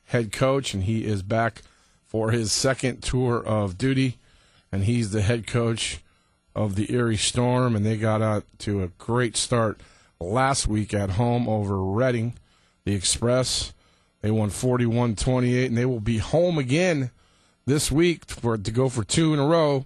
head coach, and he is back for his second tour of duty, and he's the head coach of the Erie Storm, and they got out to a great start last week at home over Reading, the Express. They won 41-28, and they will be home again this week to go for 2 in a row.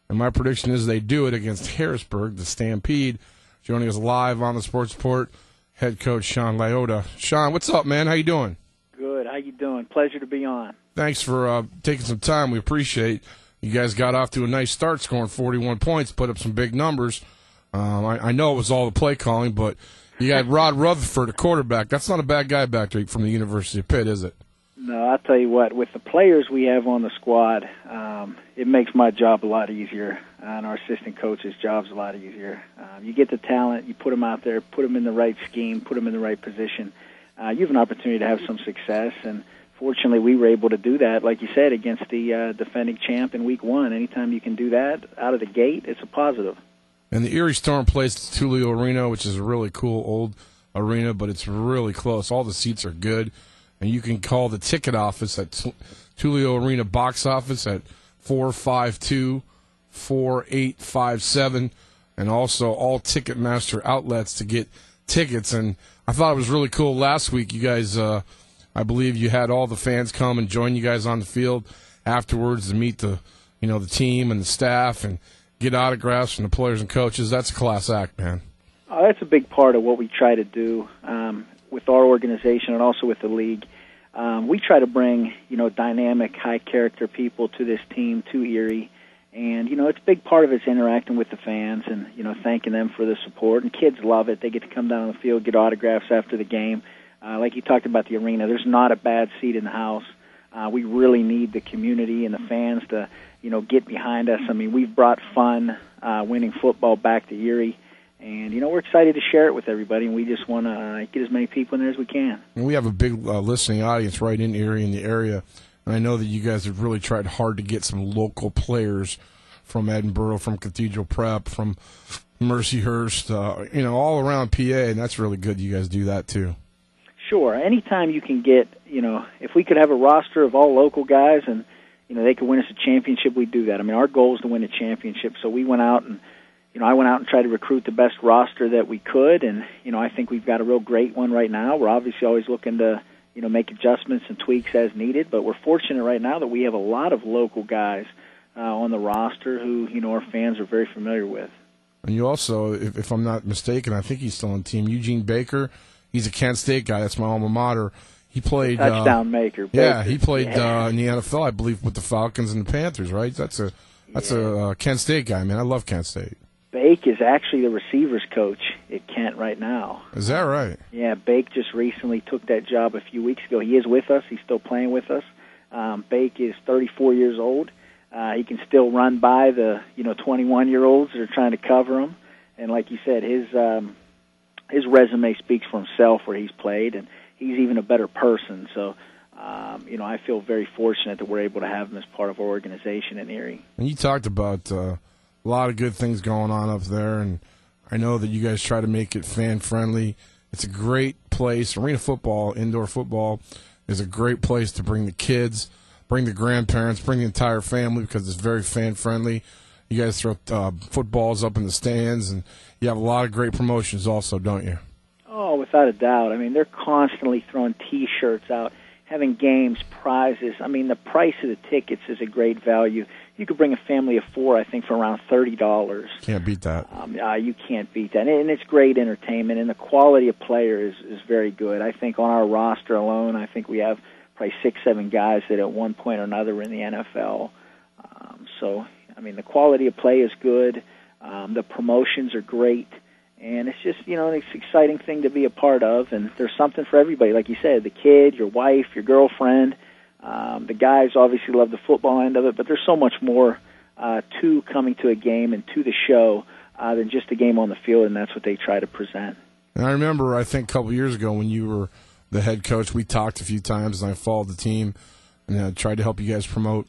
And my prediction is they do it against Harrisburg, the Stampede. Joining us live on the Sports Report, head coach Sean Liotta. Sean, what's up, man? How you doing? Good. How you doing? Pleasure to be on. Thanks for taking some time. We appreciate you guys got off to a nice start, scoring 41 points, put up some big numbers. I know it was all the play calling, but you got Rod Rutherford, a quarterback. That's not a bad guy back there from the University of Pitt, is it? No, I'll tell you what, with the players we have on the squad, it makes my job a lot easier, and our assistant coach's job's a lot easier. You get the talent, you put them out there, put them in the right scheme, put them in the right position. You have an opportunity to have some success, and fortunately we were able to do that, like you said, against the defending champ in Week 1. Anytime you can do that out of the gate, it's a positive. And the Erie Storm plays the Tullio Arena, which is a really cool old arena, but it's really close. All the seats are good. And you can call the ticket office at Tullio Arena box office at 452-4857, and also all Ticketmaster outlets to get tickets. And I thought it was really cool last week. You guys, I believe you had all the fans come and join you guys on the field afterwards to meet the team and the staff and get autographs from the players and coaches. That's a class act, man. Oh, that's a big part of what we try to do with our organization and also with the league. We try to bring, dynamic, high-character people to this team, to Erie. And, it's a big part of it's interacting with the fans and, thanking them for the support. And kids love it. They get to come down on the field, get autographs after the game. Like you talked about the arena, there's not a bad seat in the house. We really need the community and the fans to, get behind us. I mean, we've brought fun, winning football back to Erie. And, we're excited to share it with everybody, and we just want to get as many people in there as we can. And we have a big listening audience right in Erie, in the area. And I know that you guys have really tried hard to get some local players from Edinboro, from Cathedral Prep, from Mercyhurst, all around PA, and that's really good you guys do that too. Sure. Anytime you can get, if we could have a roster of all local guys and, they could win us a championship, we'd do that. I mean, our goal is to win a championship, so we went out and I went out and tried to recruit the best roster that we could, and, I think we've got a real great one right now. We're obviously always looking to, make adjustments and tweaks as needed, but we're fortunate right now that we have a lot of local guys on the roster who, our fans are very familiar with. And you also, if I'm not mistaken, I think he's still on the team, Eugene Baker. He's a Kent State guy. That's my alma mater. He played touchdown maker. Baker. Yeah, he played in the NFL, I believe, with the Falcons and the Panthers, right? That's a Kent State guy, man. I love Kent State. Bake is actually the receivers coach at Kent right now. Is that right? Yeah, Bake just recently took that job a few weeks ago. He is with us. He's still playing with us. Bake is 34 years old. He can still run by the 21-year-olds that are trying to cover him. And like you said, his resume speaks for himself where he's played, and he's even a better person. So, I feel very fortunate that we're able to have him as part of our organization in Erie. And you talked about a lot of good things going on up there, and I know that you guys try to make it fan-friendly. It's a great place. Arena football, indoor football, is a great place to bring the kids, bring the grandparents, bring the entire family because it's very fan-friendly. You guys throw footballs up in the stands, and you have a lot of great promotions also, don't you? Oh, without a doubt. I mean, they're constantly throwing T-shirts out, having games, prizes. I mean, the price of the tickets is a great value. You could bring a family of 4, I think, for around $30. Can't beat that. You can't beat that. And it's great entertainment, and the quality of player is very good. I think on our roster alone, I think we have probably 6-7 guys that at one point or another were in the NFL. So, I mean, the quality of play is good. The promotions are great. And it's just, it's an exciting thing to be a part of. And there's something for everybody. Like you said, the kid, your wife, your girlfriend. The guys obviously love the football end of it, but there's so much more to coming to a game and to the show than just a game on the field, and that's what they try to present. And I remember, I think a couple years ago when you were the head coach, we talked a few times, and I followed the team and tried to help you guys promote.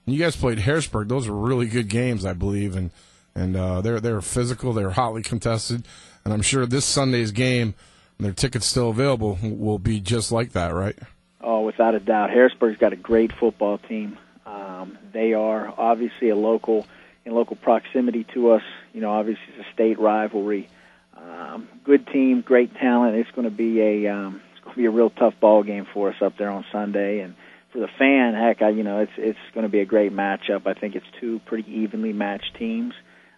When you guys played Harrisburg, those were really good games, I believe, and they're physical, they're hotly contested, and I'm sure this Sunday's game, their tickets still available, will be just like that, right? Oh, without a doubt. Harrisburg's got a great football team. They are obviously in local proximity to us. Obviously it's a state rivalry. Good team, great talent. It's going to be a real tough ball game for us up there on Sunday. And for the fan, heck, it's going to be a great matchup. I think it's two pretty evenly matched teams.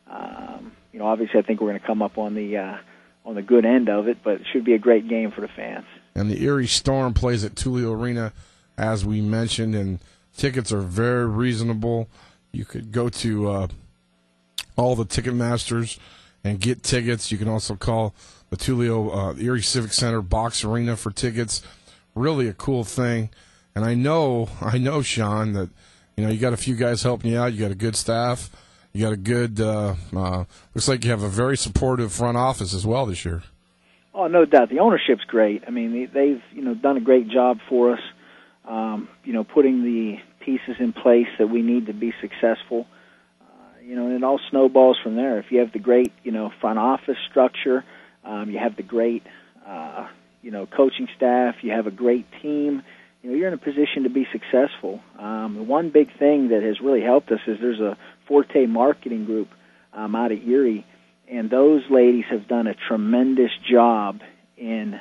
Obviously I think we're going to come up on the good end of it, but it should be a great game for the fans. And the Erie Storm plays at Tullio Arena, as we mentioned, and tickets are very reasonable. You could go to all the Ticketmasters and get tickets. You can also call the Tullio Erie Civic Center Box Arena for tickets. Really a cool thing. And I know, Sean, that you got a few guys helping you out. You got a good staff. You got a good. Looks like you have a very supportive front office as well this year. Oh, no doubt. The ownership's great. I mean, they've done a great job for us. Putting the pieces in place that we need to be successful. And it all snowballs from there. If you have the great, front office structure, you have the great, coaching staff, you have a great team, you're in a position to be successful. The one big thing that has really helped us is there's a Forte marketing group out of Erie, and those ladies have done a tremendous job in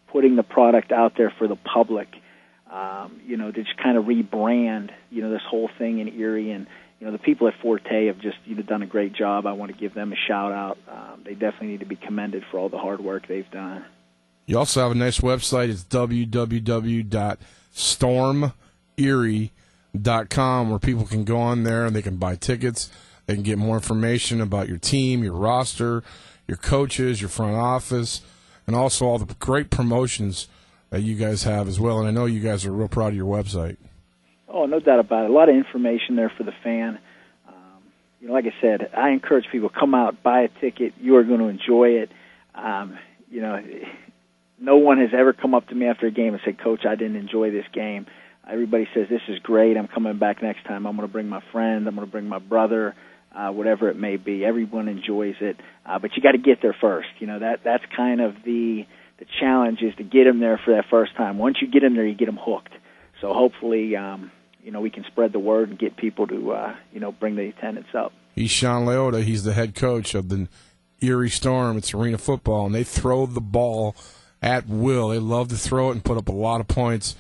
putting the product out there for the public, to just kind of rebrand, this whole thing in Erie. And, the people at Forte have just done a great job. I want to give them a shout-out. They definitely need to be commended for all the hard work they've done. You also have a nice website. It's www.stormerie.com, where people can go on there and they can buy tickets. They can get more information about your team, your roster, your coaches, your front office, and also all the great promotions that you guys have as well. And I know you guys are real proud of your website. Oh, no doubt about it. A lot of information there for the fan. Like I said, I encourage people, come out, buy a ticket. You are going to enjoy it. No one has ever come up to me after a game and said, Coach, I didn't enjoy this game. Everybody says, this is great. I'm coming back next time. I'm going to bring my friend. I'm going to bring my brother, whatever it may be. Everyone enjoys it. But you got to get there first. That's kind of the challenge, is to get them there for that first time. Once you get them there, you get them hooked. So hopefully, we can spread the word and get people to, bring the attendance up. He's Sean Liotta. He's the head coach of the Erie Storm. It's arena football, and they throw the ball at will. They love to throw it and put up a lot of points.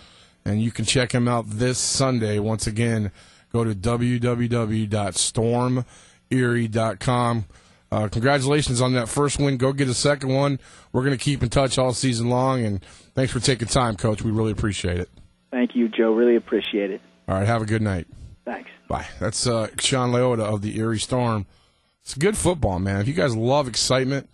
And you can check him out this Sunday. Once again, go to www.stormerie.com. Congratulations on that first win. Go get a second one. We're going to keep in touch all season long, and thanks for taking time, Coach. We really appreciate it. Thank you, Joe. Really appreciate it. All right, have a good night. Thanks. Bye. That's Sean Liotta of the Erie Storm. It's good football, man. If you guys love excitement,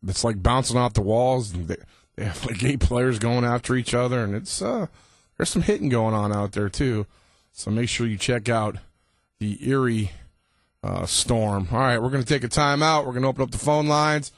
it's like bouncing off the walls. And they have like 8 players going after each other, and it's there's some hitting going on out there too. So make sure you check out the Erie Storm. All right, we're going to take a timeout. We're going to open up the phone lines.